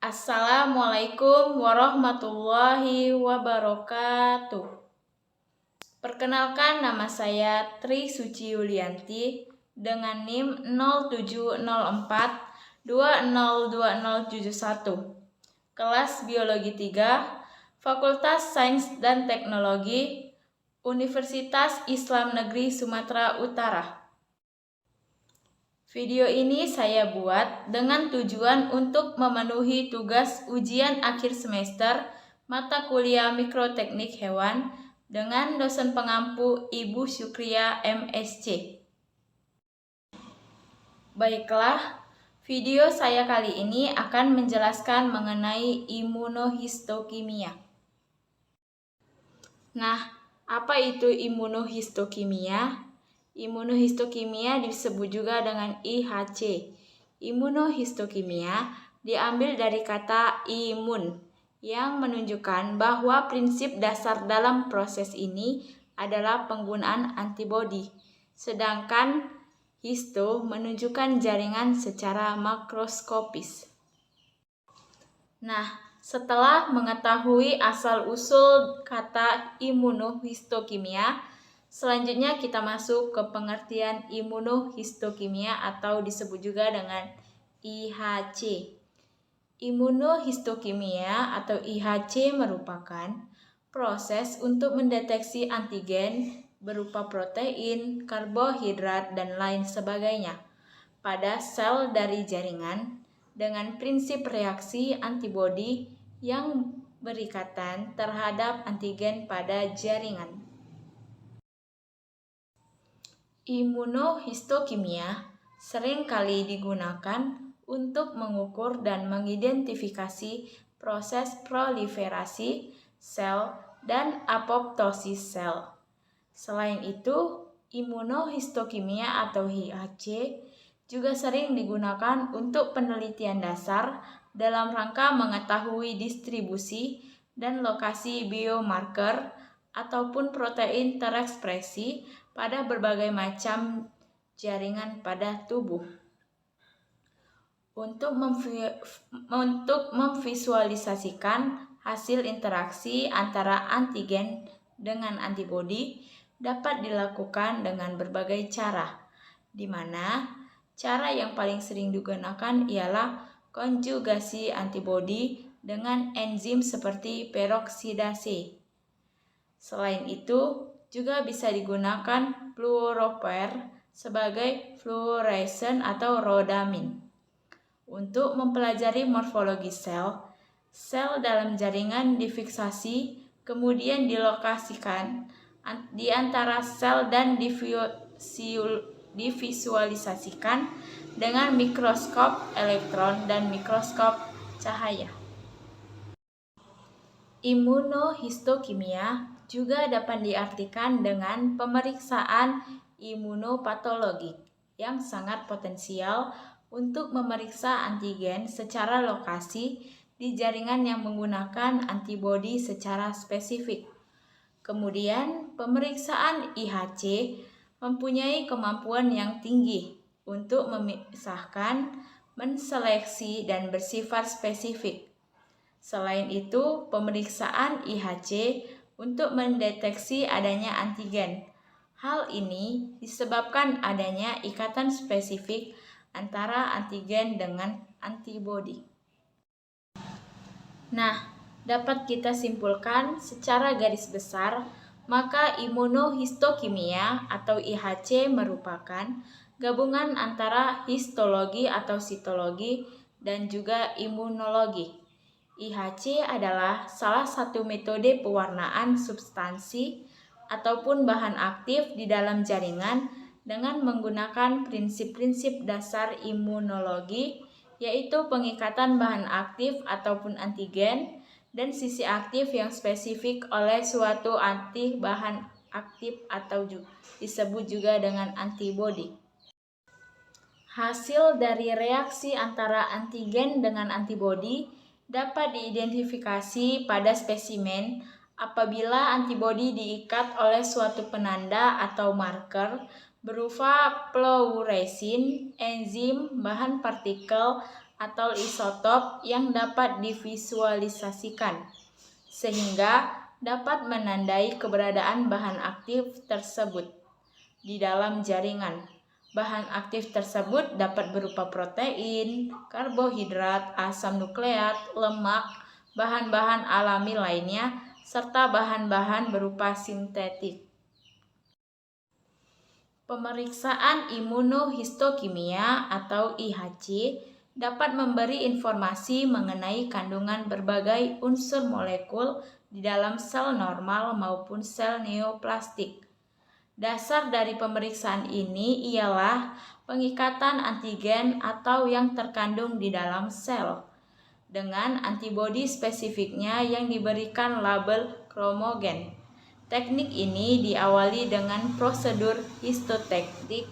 Assalamualaikum warahmatullahi wabarakatuh. Perkenalkan, nama saya Tri Suci Yulianti dengan NIM 0704202071. Kelas Biologi 3, Fakultas Sains dan Teknologi, Universitas Islam Negeri Sumatera Utara. Video ini saya buat dengan tujuan untuk memenuhi tugas ujian akhir semester mata kuliah Mikroteknik Hewan dengan dosen pengampu Ibu Syukria MSc. Baiklah, video saya kali ini akan menjelaskan mengenai imunohistokimia. Nah, apa itu imunohistokimia? Imunohistokimia disebut juga dengan IHC. Imunohistokimia diambil dari kata imun yang menunjukkan bahwa prinsip dasar dalam proses ini adalah penggunaan antibodi. Sedangkan histo menunjukkan jaringan secara makroskopis. Nah, setelah mengetahui asal-usul kata imunohistokimia, selanjutnya kita masuk ke pengertian imunohistokimia atau disebut juga dengan IHC. Imunohistokimia atau IHC merupakan proses untuk mendeteksi antigen berupa protein, karbohidrat, dan lain sebagainya pada sel dari jaringan dengan prinsip reaksi antibodi yang berikatan terhadap antigen pada jaringan. Imunohistokimia sering kali digunakan untuk mengukur dan mengidentifikasi proses proliferasi sel dan apoptosis sel. Selain itu, imunohistokimia atau IHC juga sering digunakan untuk penelitian dasar dalam rangka mengetahui distribusi dan lokasi biomarker ataupun protein terekspresi pada berbagai macam jaringan pada tubuh. Untuk memvisualisasikan hasil interaksi antara antigen dengan antibodi dapat dilakukan dengan berbagai cara, di mana cara yang paling sering digunakan ialah konjugasi antibodi dengan enzim seperti peroksidase. Selain itu, juga bisa digunakan fluorophore sebagai fluorescent atau rodamin. Untuk mempelajari morfologi sel, sel dalam jaringan difiksasi kemudian dilokasikan di antara sel dan divisualisasikan dengan mikroskop elektron dan mikroskop cahaya. Imunohistokimia juga dapat diartikan dengan pemeriksaan imunopatologik yang sangat potensial untuk memeriksa antigen secara lokasi di jaringan yang menggunakan antibodi secara spesifik. Kemudian, pemeriksaan IHC mempunyai kemampuan yang tinggi untuk memisahkan, menseleksi, dan bersifat spesifik. Selain itu, pemeriksaan IHC untuk mendeteksi adanya antigen. Hal ini disebabkan adanya ikatan spesifik antara antigen dengan antibodi. Nah, dapat kita simpulkan secara garis besar, maka imunohistokimia atau IHC merupakan gabungan antara histologi atau sitologi dan juga imunologi. IHC adalah salah satu metode pewarnaan substansi ataupun bahan aktif di dalam jaringan dengan menggunakan prinsip-prinsip dasar imunologi, yaitu pengikatan bahan aktif ataupun antigen dan sisi aktif yang spesifik oleh suatu anti bahan aktif atau disebut juga dengan antibodi. Hasil dari reaksi antara antigen dengan antibodi dapat diidentifikasi pada spesimen apabila antibodi diikat oleh suatu penanda atau marker berupa fluoresin, enzim, bahan partikel, atau isotop yang dapat divisualisasikan, sehingga dapat menandai keberadaan bahan aktif tersebut di dalam jaringan. Bahan aktif tersebut dapat berupa protein, karbohidrat, asam nukleat, lemak, bahan-bahan alami lainnya, serta bahan-bahan berupa sintetik. Pemeriksaan imunohistokimia atau IHC dapat memberi informasi mengenai kandungan berbagai unsur molekul di dalam sel normal maupun sel neoplastik. Dasar dari pemeriksaan ini ialah pengikatan antigen atau yang terkandung di dalam sel dengan antibodi spesifiknya yang diberikan label kromogen. Teknik ini diawali dengan prosedur histoteknik,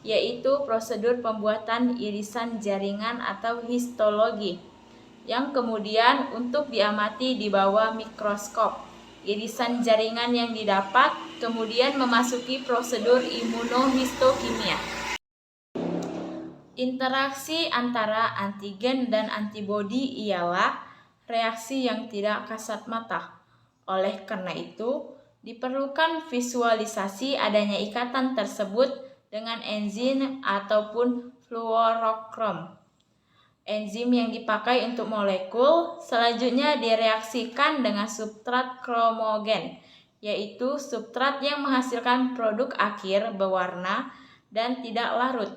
yaitu prosedur pembuatan irisan jaringan atau histologi, yang kemudian untuk diamati di bawah mikroskop. Irisan jaringan yang didapat kemudian memasuki prosedur imunohistokimia. Interaksi antara antigen dan antibodi ialah reaksi yang tidak kasat mata. Oleh karena itu, diperlukan visualisasi adanya ikatan tersebut dengan enzim ataupun fluorokrom. Enzim yang dipakai untuk molekul selanjutnya direaksikan dengan substrat kromogen, yaitu substrat yang menghasilkan produk akhir berwarna dan tidak larut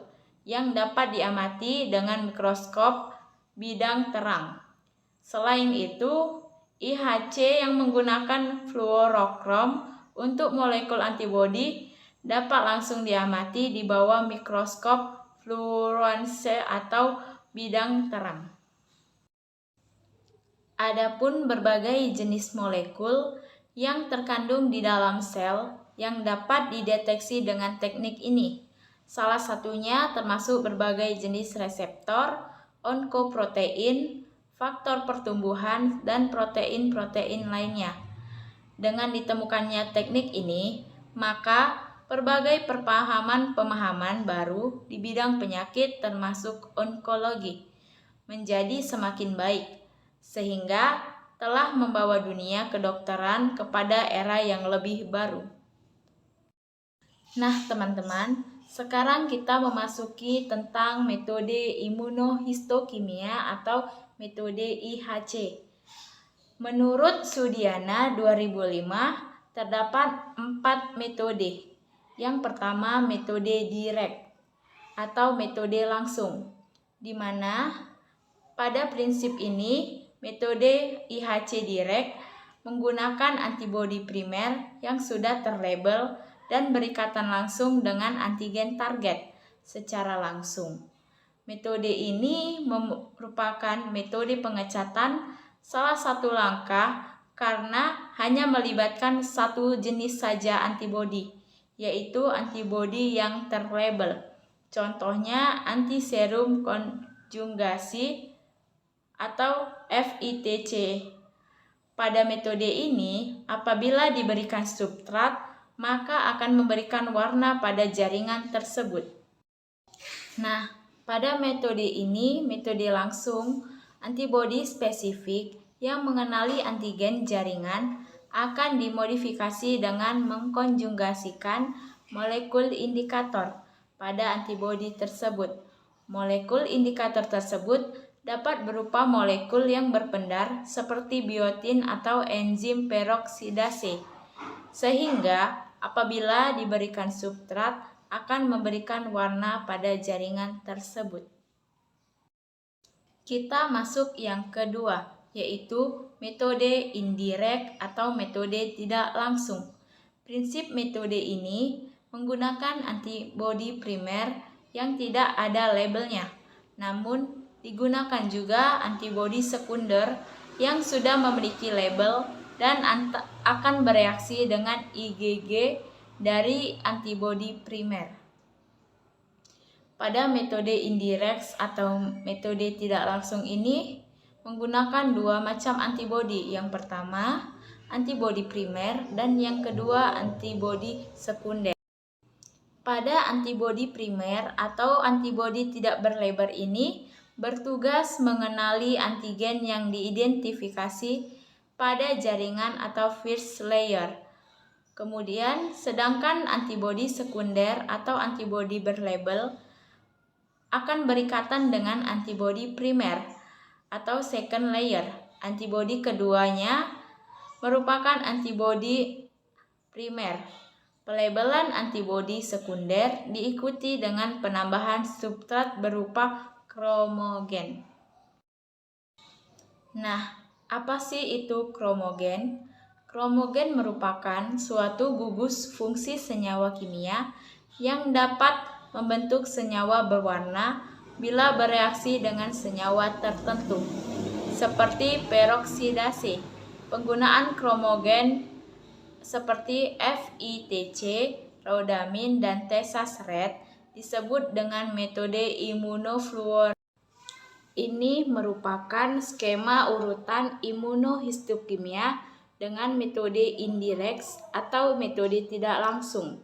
yang dapat diamati dengan mikroskop bidang terang. Selain itu, IHC yang menggunakan fluorokrom untuk molekul antibodi dapat langsung diamati di bawah mikroskop fluorescence atau bidang terang. Adapun berbagai jenis molekul yang terkandung di dalam sel yang dapat dideteksi dengan teknik ini. Salah satunya termasuk berbagai jenis reseptor, onkoprotein, faktor pertumbuhan, dan protein-protein lainnya. Dengan ditemukannya teknik ini, maka berbagai pemahaman baru di bidang penyakit termasuk onkologi menjadi semakin baik, sehingga telah membawa dunia kedokteran kepada era yang lebih baru. Nah, teman-teman, sekarang kita memasuki tentang metode imunohistokimia atau metode IHC. Menurut Sudiana 2005, terdapat 4 metode. Yang pertama, metode direct atau metode langsung, di mana pada prinsip ini metode IHC direct menggunakan antibodi primer yang sudah terlabel dan berikatan langsung dengan antigen target secara langsung. Metode ini merupakan metode pengecatan salah satu langkah karena hanya melibatkan satu jenis saja antibodi, yaitu antibodi yang terlabel. Contohnya antiserum konjugasi atau FITC. Pada metode ini, apabila diberikan substrat, maka akan memberikan warna pada jaringan tersebut. Nah, pada metode ini, metode langsung, antibodi spesifik yang mengenali antigen jaringan akan dimodifikasi dengan mengkonjugasikan molekul indikator pada antibodi tersebut. Molekul indikator tersebut dapat berupa molekul yang berpendar seperti biotin atau enzim peroksidase, sehingga apabila diberikan substrat akan memberikan warna pada jaringan tersebut. Kita masuk yang kedua, yaitu metode indirect atau metode tidak langsung. Prinsip metode ini menggunakan antibodi primer yang tidak ada labelnya, namun digunakan juga antibodi sekunder yang sudah memiliki label dan akan bereaksi dengan IgG dari antibodi primer. Pada metode indirect atau metode tidak langsung ini menggunakan dua macam antibodi. Yang pertama, antibodi primer dan yang kedua antibodi sekunder. Pada antibodi primer atau antibodi tidak berlabel ini bertugas mengenali antigen yang diidentifikasi pada jaringan atau first layer. Kemudian, sedangkan antibodi sekunder atau antibodi berlabel akan berikatan dengan antibodi primer atau second layer. Antibodi keduanya merupakan antibodi primer. Pelabelan antibodi sekunder diikuti dengan penambahan substrat berupa kromogen. Nah, apa sih itu kromogen? Kromogen merupakan suatu gugus fungsi senyawa kimia yang dapat membentuk senyawa berwarna bila bereaksi dengan senyawa tertentu, seperti peroksidase. Penggunaan kromogen seperti FITC, rhodamin, dan tesasret disebut dengan metode imunofluorescence. Ini merupakan skema urutan imunohistokimia dengan metode indirect atau metode tidak langsung,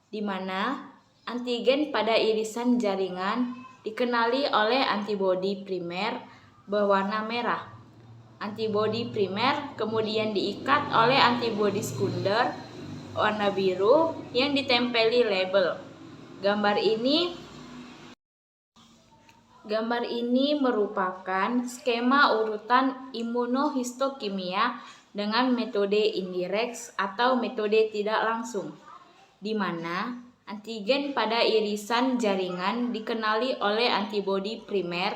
di mana antigen pada irisan jaringan dikenali oleh antibodi primer berwarna merah. Antibodi primer kemudian diikat oleh antibodi sekunder warna biru yang ditempeli label. Gambar ini merupakan skema urutan imunohistokimia dengan metode indirect atau metode tidak langsung, di mana antigen pada irisan jaringan dikenali oleh antibodi primer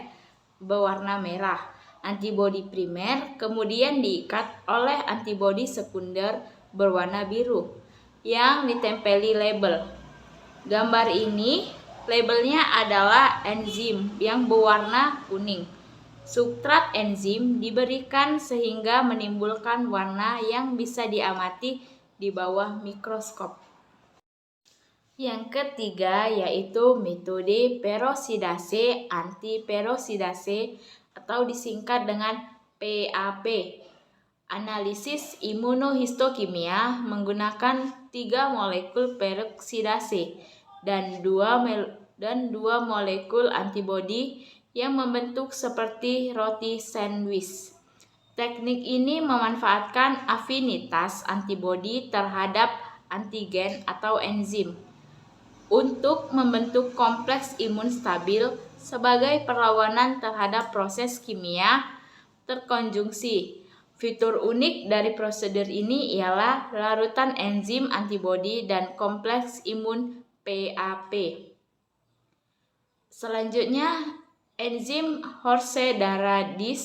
berwarna merah. Antibodi primer kemudian diikat oleh antibodi sekunder berwarna biru yang ditempeli label. Gambar ini labelnya adalah enzim yang berwarna kuning. Substrat enzim diberikan sehingga menimbulkan warna yang bisa diamati di bawah mikroskop. Yang ketiga yaitu metode peroxidase antiperoxidase atau disingkat dengan PAP. Analisis imunohistokimia menggunakan 3 molekul peroxidase dan 2 molekul antibodi yang membentuk seperti roti sandwich. Teknik ini memanfaatkan afinitas antibodi terhadap antigen atau enzim untuk membentuk kompleks imun stabil sebagai perlawanan terhadap proses kimia terkonjungsi. Fitur unik dari prosedur ini ialah larutan enzim antibodi dan kompleks imun PAP. Selanjutnya, enzim Horse-Radix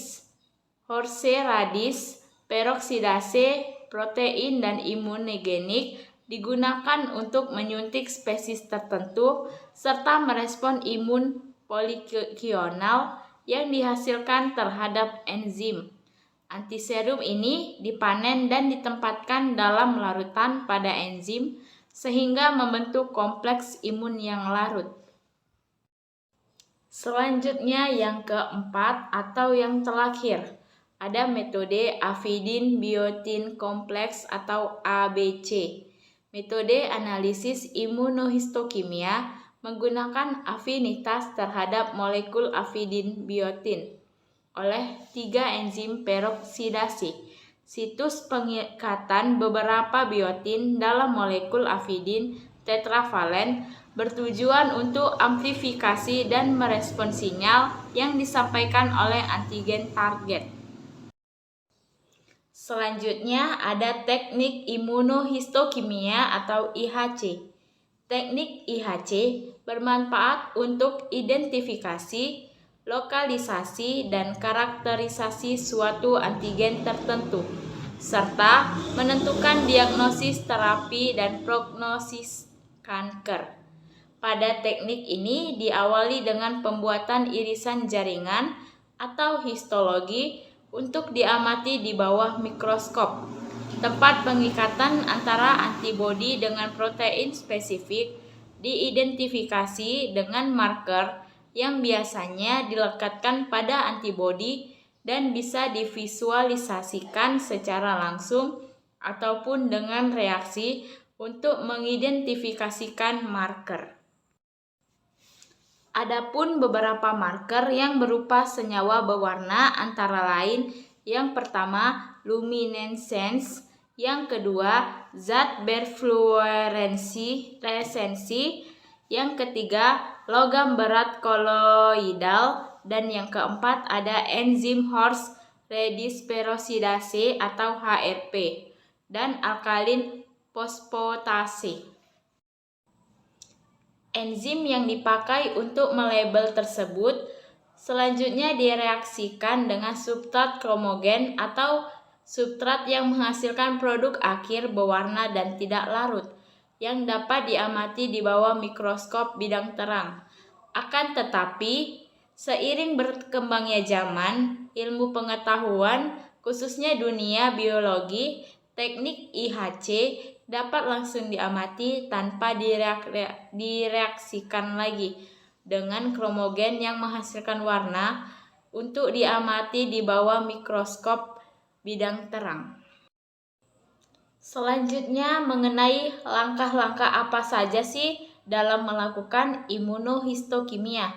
peroksidase protein dan imunogenik digunakan untuk menyuntik spesies tertentu serta merespon imun poliklonal yang dihasilkan terhadap enzim. Antiserum ini dipanen dan ditempatkan dalam larutan pada enzim sehingga membentuk kompleks imun yang larut. Selanjutnya yang keempat atau yang terakhir, ada metode avidin biotin kompleks atau ABC. Metode analisis imunohistokimia menggunakan afinitas terhadap molekul avidin biotin oleh 3 enzim peroksidase. Situs pengikatan beberapa biotin dalam molekul avidin tetravalen bertujuan untuk amplifikasi dan merespon sinyal yang disampaikan oleh antigen target. Selanjutnya ada teknik imunohistokimia atau IHC. Teknik IHC bermanfaat untuk identifikasi, lokalisasi, dan karakterisasi suatu antigen tertentu, serta menentukan diagnosis terapi dan prognosis kanker. Pada teknik ini diawali dengan pembuatan irisan jaringan atau histologi untuk diamati di bawah mikroskop. Tempat pengikatan antara antibodi dengan protein spesifik diidentifikasi dengan marker yang biasanya dilekatkan pada antibodi dan bisa divisualisasikan secara langsung ataupun dengan reaksi untuk mengidentifikasikan marker. Adapun beberapa marker yang berupa senyawa berwarna antara lain yang pertama luminescence, yang kedua zat berfluoresensi, yang ketiga logam berat koloidal, dan yang keempat ada enzim Horst redisperoxidase atau HRP dan alkalin fosfatase. Enzim yang dipakai untuk melabel tersebut selanjutnya direaksikan dengan substrat kromogen atau substrat yang menghasilkan produk akhir berwarna dan tidak larut yang dapat diamati di bawah mikroskop bidang terang. Akan tetapi, seiring berkembangnya zaman, ilmu pengetahuan, khususnya dunia biologi, teknik IHC dapat langsung diamati tanpa direaksikan lagi dengan kromogen yang menghasilkan warna untuk diamati di bawah mikroskop bidang terang. Selanjutnya mengenai langkah-langkah apa saja sih dalam melakukan imunohistokimia.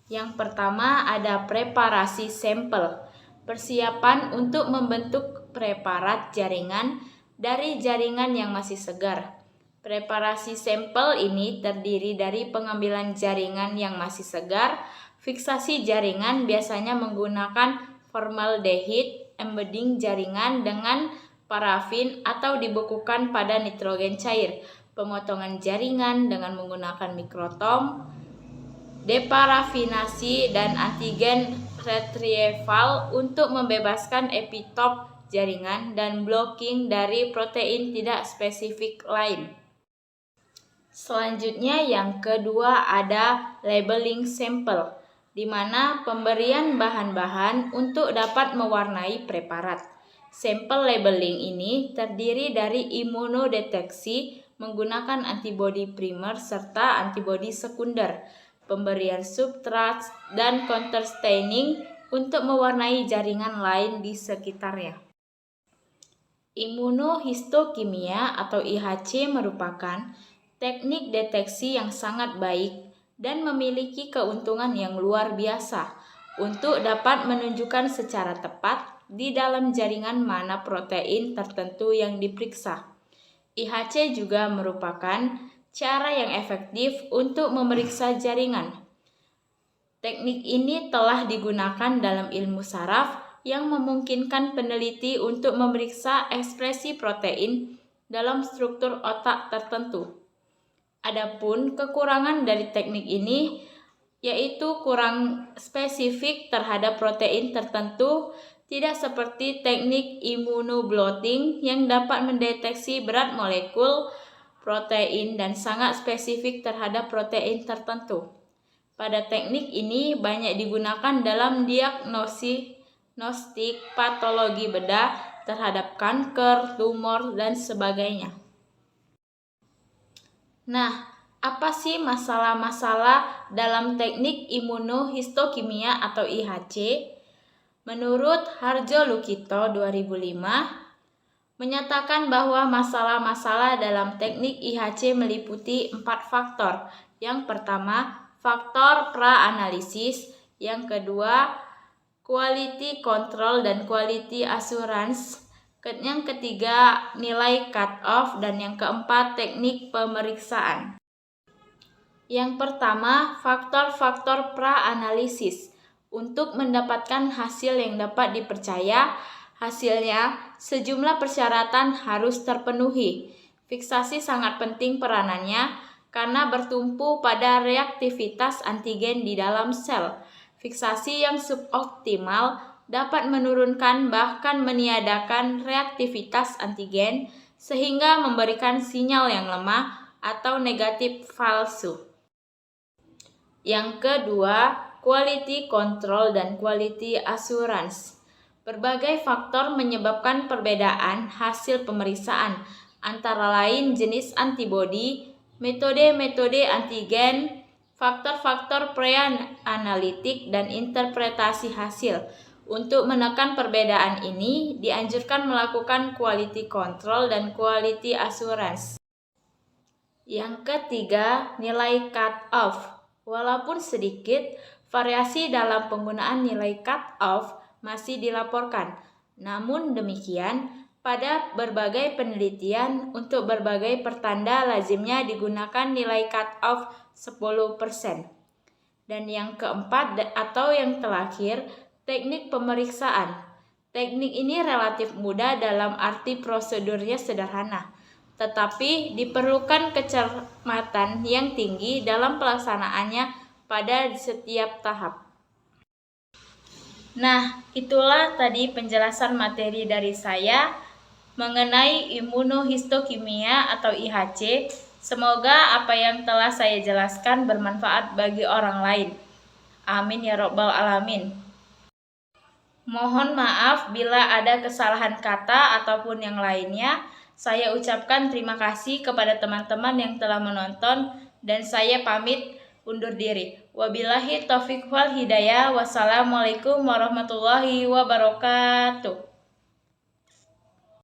Yang pertama ada preparasi sampel, persiapan untuk membentuk preparat jaringan dari jaringan yang masih segar. Preparasi sampel ini terdiri dari pengambilan jaringan yang masih segar. Fiksasi jaringan biasanya menggunakan formaldehid, embedding jaringan dengan parafin atau dibekukan pada nitrogen cair. Pemotongan jaringan dengan menggunakan mikrotom, deparafinasi, dan antigen retrieval untuk membebaskan epitop jaringan dan blocking dari protein tidak spesifik lain. Selanjutnya yang kedua ada labeling sampel, di mana pemberian bahan-bahan untuk dapat mewarnai preparat. Sampel labeling ini terdiri dari imunodeteksi menggunakan antibodi primer serta antibodi sekunder, pemberian substrat, dan counter staining untuk mewarnai jaringan lain di sekitarnya. Imunohistokimia atau IHC merupakan teknik deteksi yang sangat baik dan memiliki keuntungan yang luar biasa untuk dapat menunjukkan secara tepat di dalam jaringan mana protein tertentu yang diperiksa. IHC juga merupakan cara yang efektif untuk memeriksa jaringan. Teknik ini telah digunakan dalam ilmu saraf yang memungkinkan peneliti untuk memeriksa ekspresi protein dalam struktur otak tertentu. Adapun kekurangan dari teknik ini yaitu kurang spesifik terhadap protein tertentu, tidak seperti teknik immunoblotting yang dapat mendeteksi berat molekul protein dan sangat spesifik terhadap protein tertentu. Pada teknik ini banyak digunakan dalam diagnostik patologi bedah terhadap kanker, tumor, dan sebagainya. Nah, apa sih masalah-masalah dalam teknik imunohistokimia atau IHC? Menurut Harjo Lukito 2005, menyatakan bahwa masalah-masalah dalam teknik IHC meliputi 4 faktor. Yang pertama, faktor pra-analisis. Yang kedua, quality control dan quality assurance. Yang ketiga, nilai cut-off, dan yang keempat, teknik pemeriksaan. Yang pertama, faktor-faktor pra-analisis. Untuk mendapatkan hasil yang dapat dipercaya, hasilnya sejumlah persyaratan harus terpenuhi. Fiksasi sangat penting peranannya karena bertumpu pada reaktivitas antigen di dalam sel. Fiksasi yang suboptimal dapat menurunkan bahkan meniadakan reaktivitas antigen sehingga memberikan sinyal yang lemah atau negatif palsu. Yang kedua, quality control dan quality assurance. Berbagai faktor menyebabkan perbedaan hasil pemeriksaan, antara lain jenis antibodi, metode-metode antigen, faktor-faktor pre-analitik, dan interpretasi hasil. Untuk menekan perbedaan ini, dianjurkan melakukan quality control dan quality assurance. Yang ketiga, nilai cut-off. Walaupun sedikit, variasi dalam penggunaan nilai cut-off masih dilaporkan. Namun demikian, pada berbagai penelitian untuk berbagai pertanda lazimnya digunakan nilai cut-off 10%. Dan yang keempat atau yang terakhir, teknik pemeriksaan. Teknik ini relatif mudah dalam arti prosedurnya sederhana, tetapi diperlukan kecermatan yang tinggi dalam pelaksanaannya pada setiap tahap. Nah, itulah tadi penjelasan materi dari saya mengenai imunohistokimia atau IHC. Semoga apa yang telah saya jelaskan bermanfaat bagi orang lain. Amin ya robbal alamin. Mohon maaf bila ada kesalahan kata ataupun yang lainnya. Saya ucapkan terima kasih kepada teman-teman yang telah menonton dan saya pamit undur diri. Wabillahi taufiq wal hidayah. Wassalamualaikum warahmatullahi wabarakatuh.